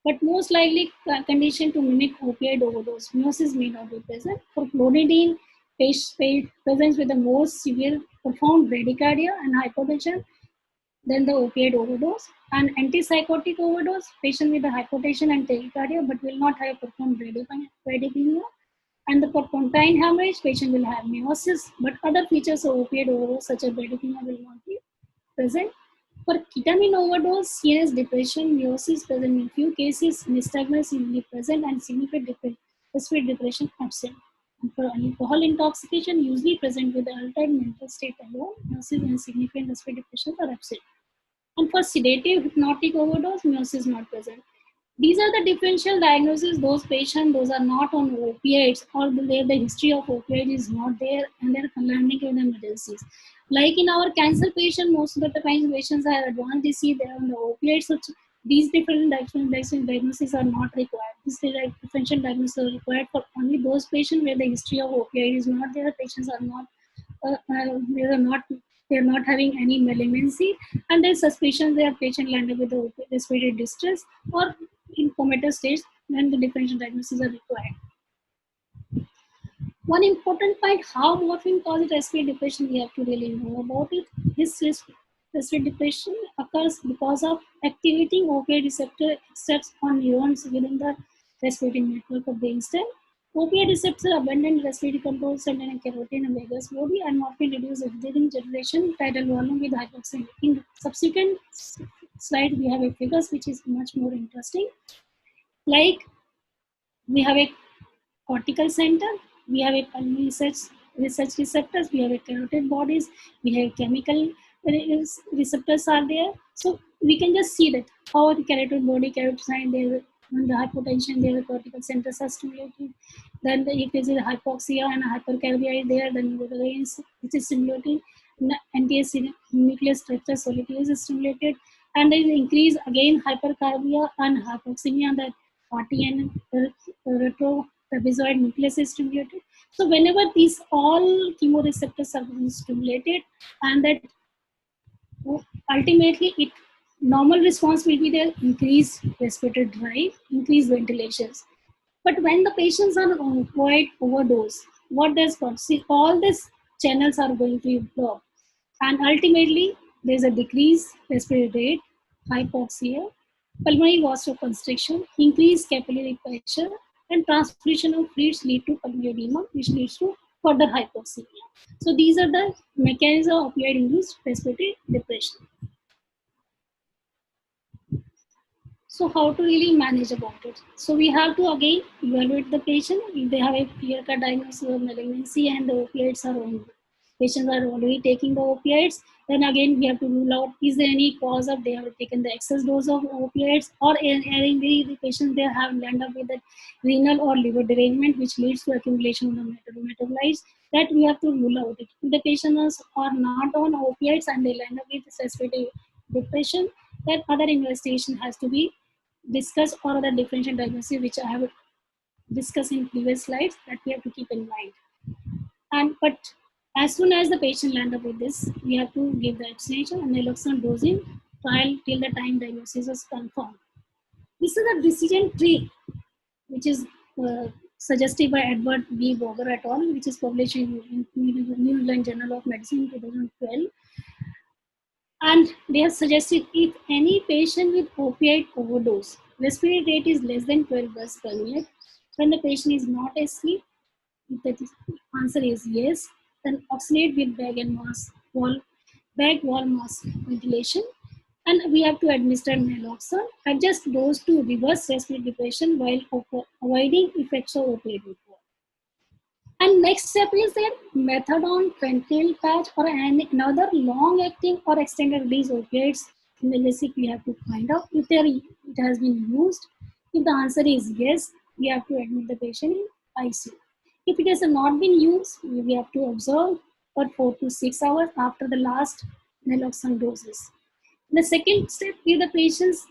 [SPEAKER 1] But most likely condition to mimic opioid overdose. Meiosis may not be present. For clonidine, patient presents with the most severe profound bradycardia and hypotension, then the opioid overdose. And antipsychotic overdose, patient with a hypotension and tachycardia but will not have profound bradycardia. And the pontine hemorrhage, patient will have meiosis, but other features of opioid overdose such as bradycardia will not be present. For ketamine overdose, CNS depression, meiosis present in few cases, nystagmus is present, and significant respiratory depression absent. And for alcohol intoxication, usually present with the altered mental state alone, meiosis and significant respiratory depression are absent. And for sedative hypnotic overdose, meiosis is not present. These are the differential diagnoses. Those patients, those are not on opiates or where the history of opioid is not there and they're landing in emergencies. Like in our cancer patient, most of the time patients are advanced disease, they're on the opiates. So these different diagnoses are not required. These differential diagnoses are required for only those patients where the history of opioid is not there. Patients are not, they're not having any malignancy, and there's suspicion that patient landed with the respiratory distress or in comatose stage when the differential diagnosis are required. One important point, how morphine causes respiratory depression, we have to really know about it. This respiratory depression occurs because of activating opioid receptor steps on neurons within the respiratory network of the brainstem. Opioid receptors abandon respiratory control center and carotid and vagus body, and morphine reduces breathing generation, tidal volume with hypoxemia. In subsequent slide, we have a figures which is much more interesting. Like we have a cortical center, we have a pulmonary research such receptors. We have a carotid bodies, we have chemical receptors are there. So we can just see that how the carotid body, carotid sign, they have on the hypotension, their cortical centers are stimulated. Then if there is a hypoxia and a hyperkalemia is there, then it is stimulating. NTS nuclear structure solidity is stimulated, and there is increase again hyperkalemia and hypoxemia, that RTN retrotrapezoid nucleus is stimulated. So whenever these all chemoreceptors are being stimulated, and that ultimately it normal response will be there, increased respiratory drive, increased ventilations. But when the patients are on opioid overdose, what does God see? All these channels are going to be blocked, and ultimately there's a decreased respiratory rate, hypoxia, pulmonary vasoconstriction, increased capillary pressure, and transfusion of fluids lead to pulmonary edema, which leads to further hypoxemia. So these are the mechanisms of opioid-induced respiratory depression. So how to really manage about it? So we have to again evaluate the patient. If they have a clear-cut diagnosis of malignancy and the opioids are on, patients are already taking the opioids, then again we have to rule out, is there any cause of they have taken the excess dose of opioids, or in the patients they have landed up with a renal or liver derangement which leads to accumulation of the metabolites, that we have to rule out it. If the patients are not on opioids and they land up with respiratory depression, that other investigation has to be discussed, or other differential diagnosis which I have discussed in previous slides, that we have to keep in mind. And but as soon as the patient land up with this, we have to give the vaccination and naloxone dosing trial till the time diagnosis is confirmed. This is a decision tree which is suggested by Edward B. Boger et al., which is published in New England Journal of Medicine in 2012. And they have suggested if any patient with opioid overdose, respiratory rate is less than 12 breaths per minute, when the patient is not asleep, if the answer is yes, then oxalate with bag wall mask ventilation, and we have to administer naloxone, adjust dose to reverse respiratory depression while avoiding effects of opioid withdrawal. And next step is that methadone, fentanyl patch, or another long-acting or extended release opioids. In the list, we have to find out if it has been used. If the answer is yes, we have to admit the patient in ICU. If it has not been used, we have to observe for 4 to 6 hours after the last naloxone doses. The second step, if the patient's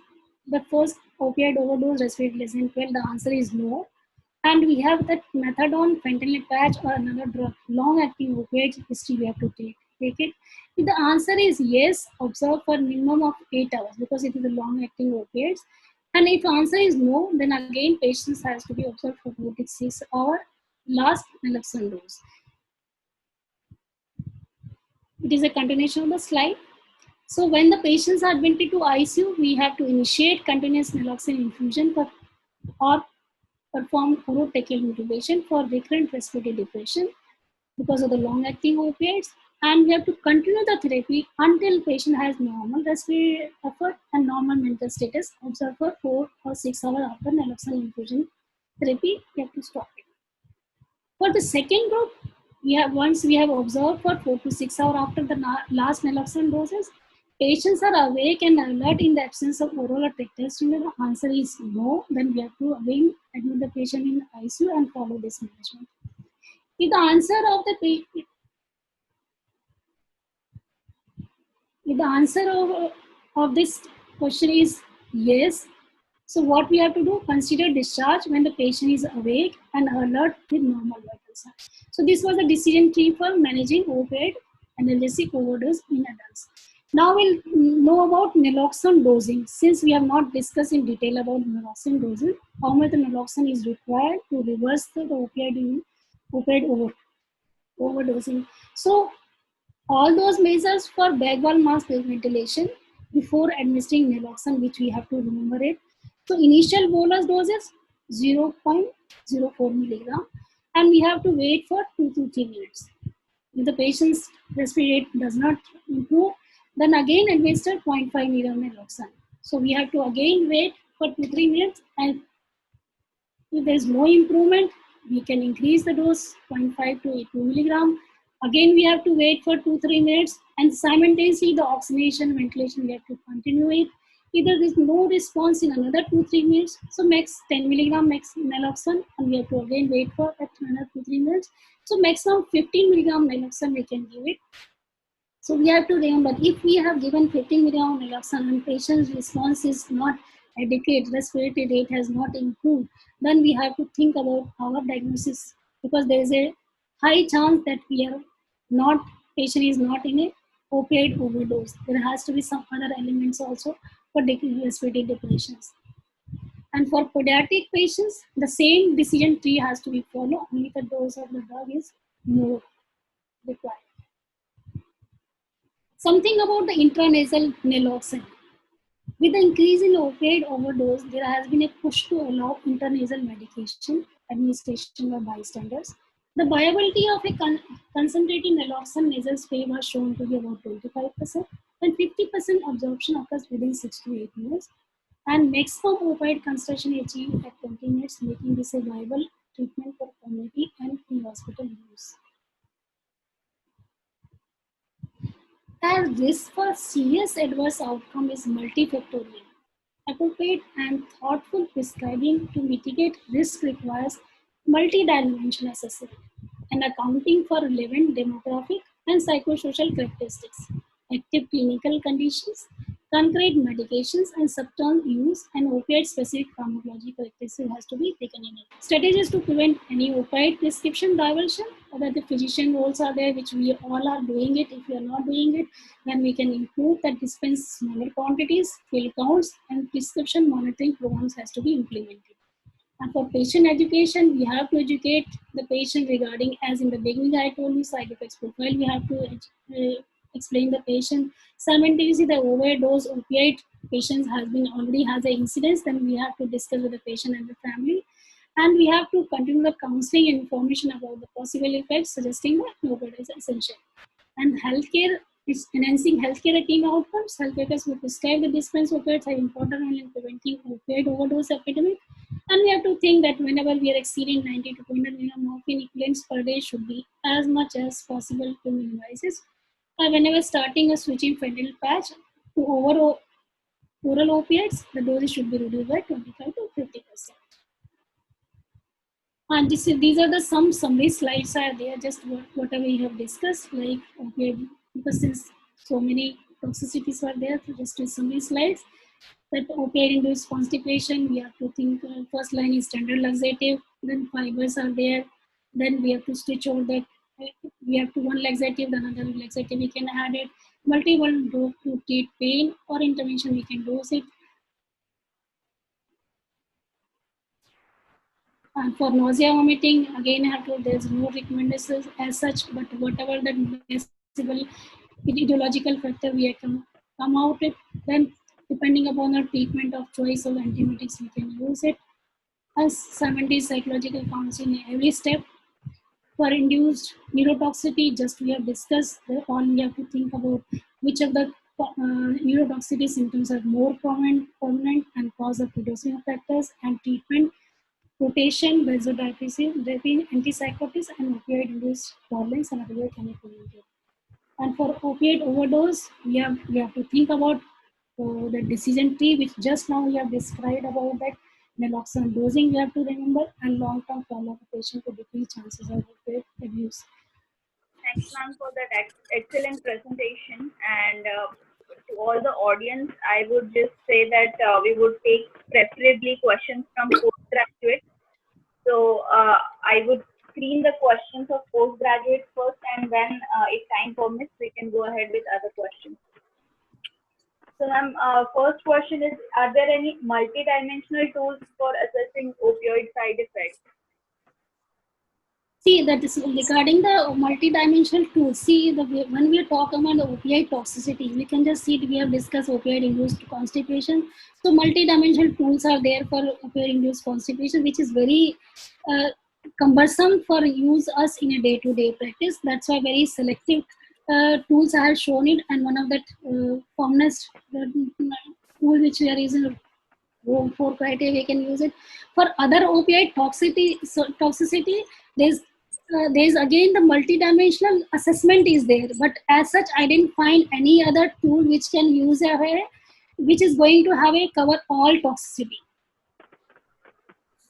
[SPEAKER 1] the first opioid overdose respiratory less than 12, the answer is no, and we have that methadone, fentanyl patch, or another drug, long-acting opioid history we have to take it. If the answer is yes, observe for minimum of 8 hours because it is a long-acting opioids. And if the answer is no, then again patients has to be observed for 4 to 6 hours last naloxone dose. It is a continuation of the slide. So when the patients are admitted to ICU, we have to initiate continuous naloxone infusion or perform orotracheal intubation for recurrent respiratory depression because of the long-acting opioids, and we have to continue the therapy until patient has normal respiratory effort and normal mental status, observed for 4 or 6 hours after naloxone infusion therapy. We have to stop it. For the second group, once we have observed for 4 to 6 hours after the last naloxone doses, patients are awake and alert in the absence of oral or tracheal stimulation. The answer is no. Then we have to again admit the patient in ICU and follow this management. If the answer of this question is yes, so what we have to do? Consider discharge when the patient is awake and alert with normal vital signs. So this was the decision tree for managing opioid analgesic overdose in adults. Now we'll know about naloxone dosing. Since we have not discussed in detail about naloxone dosing, how much the naloxone is required to reverse the opioid overdosing. So all those measures for bag wall mask ventilation before administering naloxone, which we have to remember it. So initial bolus doses 0.04 milligram, and we have to wait for 2 to 3 minutes. If the patient's respiratory rate does not improve, then again administer 0.5 milligram naloxone. So we have to again wait for 2-3 minutes, and if there is no improvement, we can increase the dose 0.5 to 2 milligram. Again, we have to wait for 2-3 minutes, and simultaneously the oxygenation, ventilation, we have to continue it. Either there's no response in another 2-3 minutes, so max 10 milligram max naloxone, and we have to again wait for another 2-3 minutes. So maximum 15 milligram naloxone we can give it. So we have to remember, if we have given 15 milligram naloxone and patient's response is not adequate, respiratory rate has not improved, then we have to think about our diagnosis, because there is a high chance that we are not, patient is not in a opioid overdose. There has to be some other elements also for respiratory depressions. And for pediatric patients, the same decision tree has to be followed, only the dose of the drug is more required. Something about the intranasal naloxone. With the increase in opioid overdose, there has been a push to allow intranasal medication administration by bystanders. The viability of a concentrated naloxone nasal spray was shown to be about 25%, and 50% absorption occurs within 6 to 8 minutes. And maximum opioid concentration achieved at 20 minutes, making this a viable treatment for community and pre-hospital use. And risk for serious adverse outcome is multifactorial. Appropriate and thoughtful prescribing to mitigate risk requires multi-dimensional assessment and accounting for relevant demographic and psychosocial characteristics, active clinical conditions, concurrent medications, and substance use and opioid-specific pharmacology characteristics has to be taken in. Strategies to prevent any opioid prescription diversion, whether the physician roles are there, which we all are doing it. If we are not doing it, then we can improve that, dispense smaller quantities, fill counts, and prescription monitoring programs has to be implemented. And for patient education, we have to educate the patient regarding, as in the beginning I told you, side effects profile. We have to explain the patient. Simultaneously, the overdose opioid patients already has an incidence, then we have to discuss with the patient and the family. And we have to continue the counseling and information about the possible effects, suggesting that opioid is essential. And healthcare is enhancing healthcare team outcomes. Health workers who prescribe the dispense opioids have important role in preventing opioid overdose epidemic. And we have to think that whenever we are exceeding 90 to 200 milligram morphine equivalents per day should be as much as possible to minimize this. Whenever starting a switching fentanyl patch to oral opioids, the dosage should be reduced by 25 to 50%. And these are the some summary slides are there, just whatever we have discussed, like opioid, because since so many toxicities were there, so just a summary slides. That opioid induced constipation, we have to think first line is standard laxative, then fibers are there, then we have to stitch over that, we have to one laxative, then another laxative we can add it, multiple drug to treat pain or intervention we can dose it. And for nausea, vomiting, again, there's no recommendations as such, but whatever the possible etiological factor we can come out it, then depending upon the treatment of choice of antibiotics, we can use it. As simultaneous psychological counseling in every step. For induced neurotoxicity, just we have discussed, all we have to think about which of the neurotoxicity symptoms are more prominent and cause of reducing factors, and treatment, rotation, benzodiazepine, antipsychotics, and opioid-induced tolerance and other can be prevented. And for opioid overdose, we have to think about the decision tree, which just now we have described about that. Naloxone dosing we have to remember, and long-term follow-up patient to decrease chances of opioid abuse.
[SPEAKER 2] Thanks, ma'am, for that excellent presentation. And to all the audience, I would just say that we would take preferably questions from postgraduates. So I would screen the questions of postgraduates first, and then if time permits, we can go ahead with other questions. So ma'am, first question is, are there any multidimensional tools for assessing opioid side effects?
[SPEAKER 1] See, that is regarding the multidimensional tools. See, when we talk about the opioid toxicity, we can just see we have discussed opioid-induced constipation. So multidimensional tools are there for opioid-induced constipation, which is very cumbersome for use us in a day-to-day practice. That's why very selective tools I have shown it, and one of that commonest tool which we are using four criteria we can use it. For other opioid toxicity, there's again the multidimensional assessment is there, but as such I didn't find any other tool which can use which is going to have a cover all toxicity.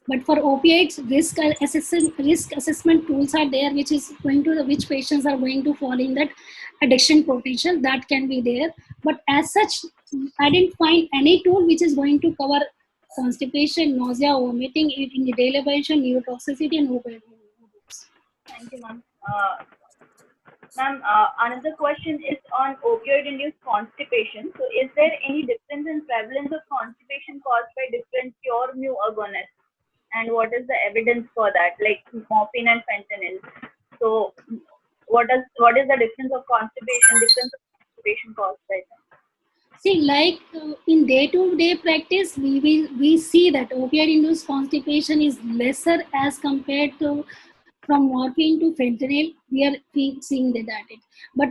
[SPEAKER 1] But for opiates, risk assessment tools are there, which is going to which patients are going to fall in that addiction potential, that can be there. But as such, I didn't find any tool which is going to cover constipation, nausea, vomiting, in daily elevation, neurotoxicity, and opioid overdose.
[SPEAKER 2] Thank you, ma'am. Ma'am, another question is on opioid-induced constipation. So, is there any difference in prevalence of constipation caused by different pure mu agonists? And what is the evidence for that, like morphine and fentanyl? So, what is the difference of constipation caused by them?
[SPEAKER 1] See, like in day-to-day practice, we see that opioid-induced constipation is lesser as compared to from morphine to fentanyl. We are seeing that it. But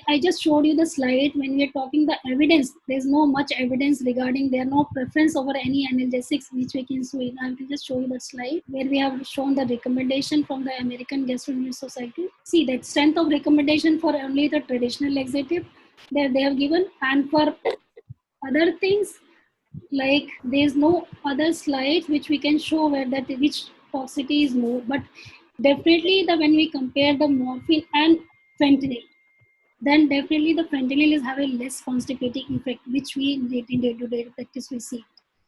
[SPEAKER 1] I just showed you the slide. When we are talking the evidence, there's no much evidence regarding. There are no preference over any analgesics which we can show. I will just show you the slide where we have shown the recommendation from the American Gastroenterology Society. See that strength of recommendation for only the traditional laxative they have given, and for other things like there's no other slides which we can show where that which toxicity is more. But definitely when we compare the morphine and fentanyl, then definitely the fentanyl is having less constipating effect, which we in day-to-day practice we see.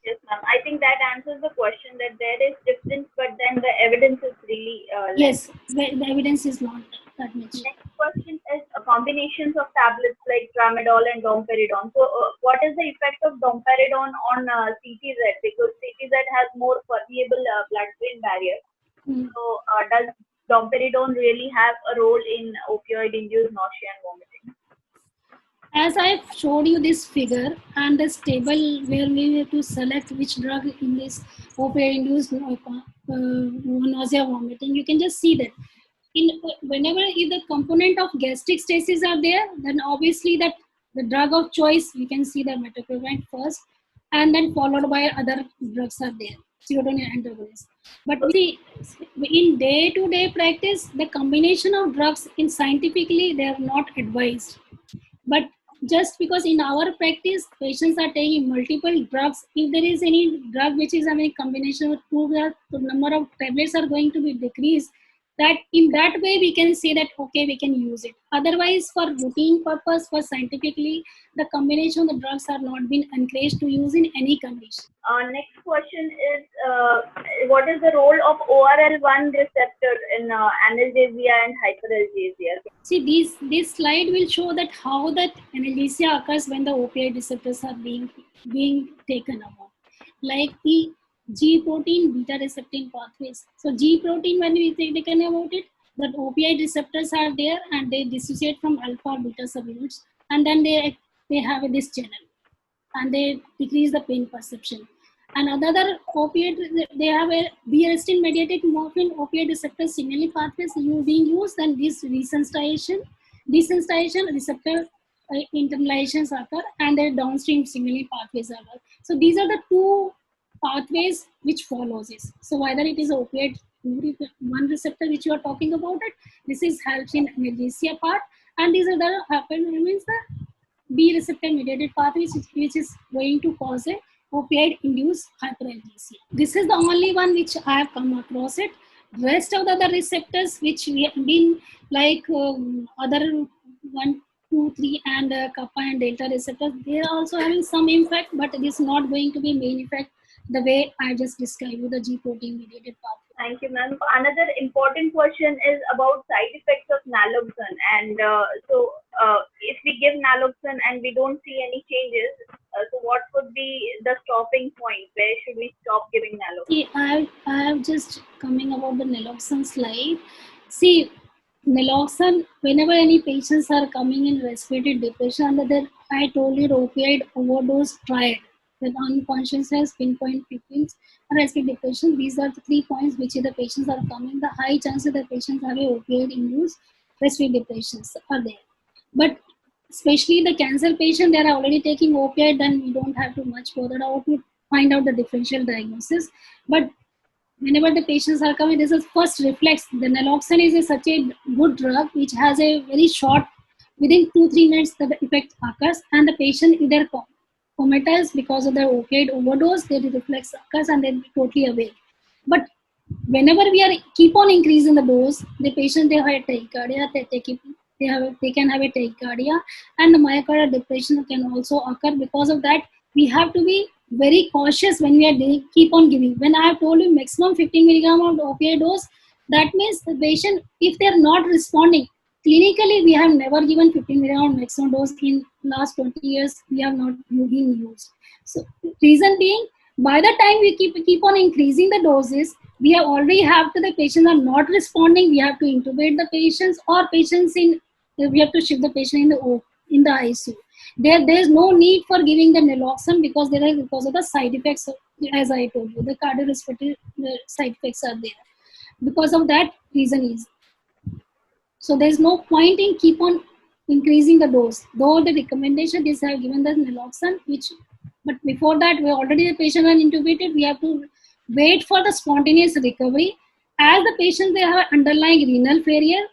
[SPEAKER 2] Yes, ma'am. I think that answers the question, that there is difference, but then the evidence is really
[SPEAKER 1] yes, the evidence is not that much.
[SPEAKER 2] Next question is combinations of tablets like tramadol and domperidone. So, what is the effect of domperidone on CTZ? Because CTZ has more permeable blood-brain barrier. So, does domperidone really have a role in opioid-induced nausea and vomiting?
[SPEAKER 1] As I showed you this figure and this table where we have to select which drug in this opioid-induced nausea vomiting, you can just see that whenever if the component of gastric stasis are there, then obviously that the drug of choice, we can see the metoclopramide first, and then followed by other drugs are there, serotonin antagonists. But see, in day-to-day practice, the combination of drugs in scientifically they are not advised. But just because in our practice patients are taking multiple drugs, if there is any drug which is having a combination of two, the number of tablets are going to be decreased. That in that way we can say that okay, we can use it. Otherwise, for routine purpose, for scientifically, the combination of the drugs are not been encouraged to use in any condition.
[SPEAKER 2] Next question is what is the role of ORL1 receptor in analgesia and hyperalgesia?
[SPEAKER 1] See, this slide will show that how that analgesia occurs when the opioid receptors are being taken about, like the G protein beta receptor pathways. So G protein, when we taken about it, the opioid receptors are there and they dissociate from alpha beta subunits, and then they have this channel and they decrease the pain perception. And another opioid, they have a B-arrestin mediated morphine opioid receptor signaling pathways being used, and this desensitization receptor internalizations occur, and their downstream signaling pathways occur. So these are the two pathways which follows this. So whether it is opioid one receptor which you are talking about it, this is helps in analgesia part, and these are the happen means the B receptor mediated pathway which is going to cause a opioid induced hyperalgesia. This is the only one which I have come across it. Rest of the other receptors which we have been like other 1, 2, 3 and kappa and delta receptors, they are also having some impact, but it is not going to be main effect the way I just described with the G protein mediated pathway.
[SPEAKER 2] Thank you, ma'am. Another important question is about side effects of naloxone. And so, if we give naloxone and we don't see any changes, so what would be the stopping point? Where should we stop giving naloxone?
[SPEAKER 1] See, I have just coming about the naloxone slide. See, naloxone, whenever any patients are coming in respiratory depression, that I told you opioid overdose triad, that unconsciousness, pinpoint pupils, and respiratory depression. These are the 3 points which the patients are coming. The high chances that patients have a opioid induced respiratory depressions are there. But especially the cancer patient, they are already taking opioid, then we don't have to much bother out to find out the differential diagnosis. But whenever the patients are coming, this is first reflex. The naloxone is such a good drug which has a very short, within 2-3 minutes the effect occurs, and the patient either comatose because of the opioid overdose, their reflex occurs and then totally awake. But whenever we are keep on increasing the dose, the patient, they have a tachycardia, they can have a tachycardia, and the myocardial depression can also occur. Because of that, we have to be very cautious when we are keep on giving. When I have told you maximum 15 milligram of opioid dose, that means the patient, if they are not responding, clinically we have never given 15 milligram maximum dose in last 20 years. We have not been used. So reason being, by the time we keep on increasing the doses, we have already have to, the patients are not responding, we have to intubate the patients, or patients in, we have to shift the patient in the ICU. There is no need for giving the naloxone, because because of the side effects, as I told you, the cardiorespiratory side effects are there. Because of that reason is, so there is no point in keep on increasing the dose. Though the recommendation is have given the naloxone, which, but before that, we already the patient are intubated, we have to wait for the spontaneous recovery. As the patient, they have underlying renal failure,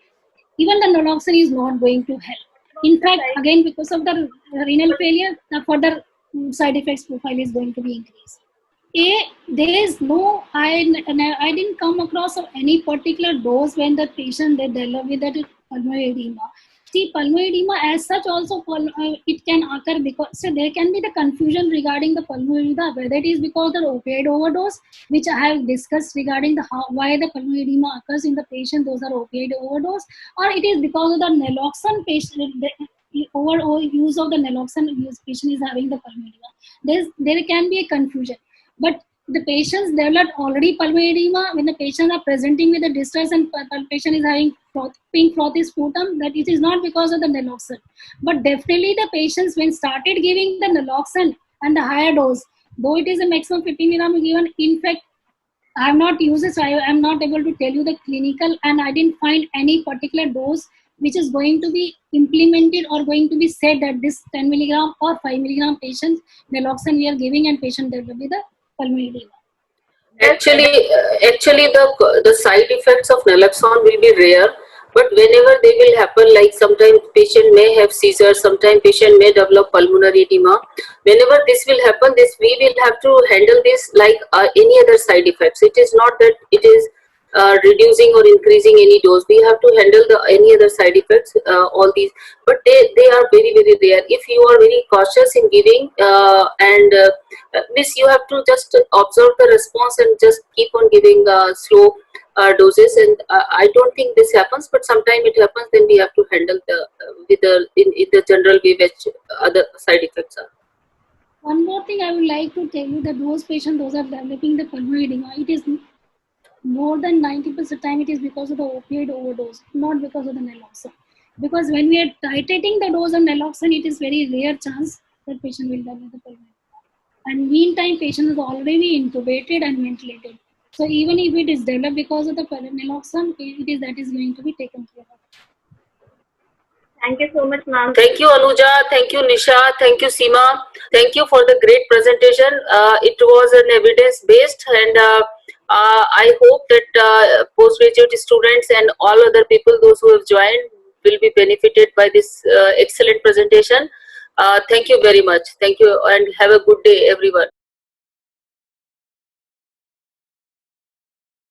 [SPEAKER 1] even the naloxone is not going to help. In fact, again, because of the renal failure, the further side effects profile is going to be increased. There is no, I didn't come across of any particular dose when the patient, they develop with that pulmonary edema. See, pulmonary edema as such also, it can occur because, so there can be the confusion regarding the pulmonary edema, whether it is because of the opioid overdose, which I have discussed regarding the why the pulmonary edema occurs in the patient, those are opioid overdose, or it is because of the naloxone patient, the over use of the naloxone use patient is having the pulmonary edema. There can be a confusion. But the patients developed already pulmonary edema when the patients are presenting with the distress and patient is having pink frothy sputum, that it is not because of the naloxone. But definitely the patients, when started giving the naloxone and the higher dose, though it is a maximum 15 milligram given, in fact, I have not used it, so I am not able to tell you the clinical, and I didn't find any particular dose which is going to be implemented or going to be said that this 10 milligram or 5 milligram patients naloxone we are giving and patient develop with the pulmonary edema.
[SPEAKER 3] Actually, the side effects of naloxone will be rare, but whenever they will happen, like sometimes patient may have seizures, sometimes patient may develop pulmonary edema. Whenever this will happen, this we will have to handle this like any other side effects. It is not that it is reducing or increasing any dose. We have to handle the any other side effects, all these, but they are very rare. If you are very cautious in giving and this, you have to just observe the response and just keep on giving slow doses, and I don't think this happens, but sometimes it happens. Then we have to handle the with the in the general way which other side effects are.
[SPEAKER 1] One more thing I would like to tell you, that those patients, those are developing the pulmonary edema, it is more than 90% of the time it is because of the opioid overdose, not because of the naloxone. Because when we are titrating the dose of naloxone, it is very rare chance that patient will develop the pulmonary edema. And meantime, patient is already intubated and ventilated. So even if it is developed because of the naloxone, it is that is going to be taken care of.
[SPEAKER 2] Thank you so much, ma'am.
[SPEAKER 3] Thank you, Anuja. Thank you, Nisha. Thank you, Seema. Thank you for the great presentation. It was an evidence-based, and I hope that postgraduate students and all other people, those who have joined, will be benefited by this excellent presentation. Thank you very much. Thank you, and have a good day, everyone.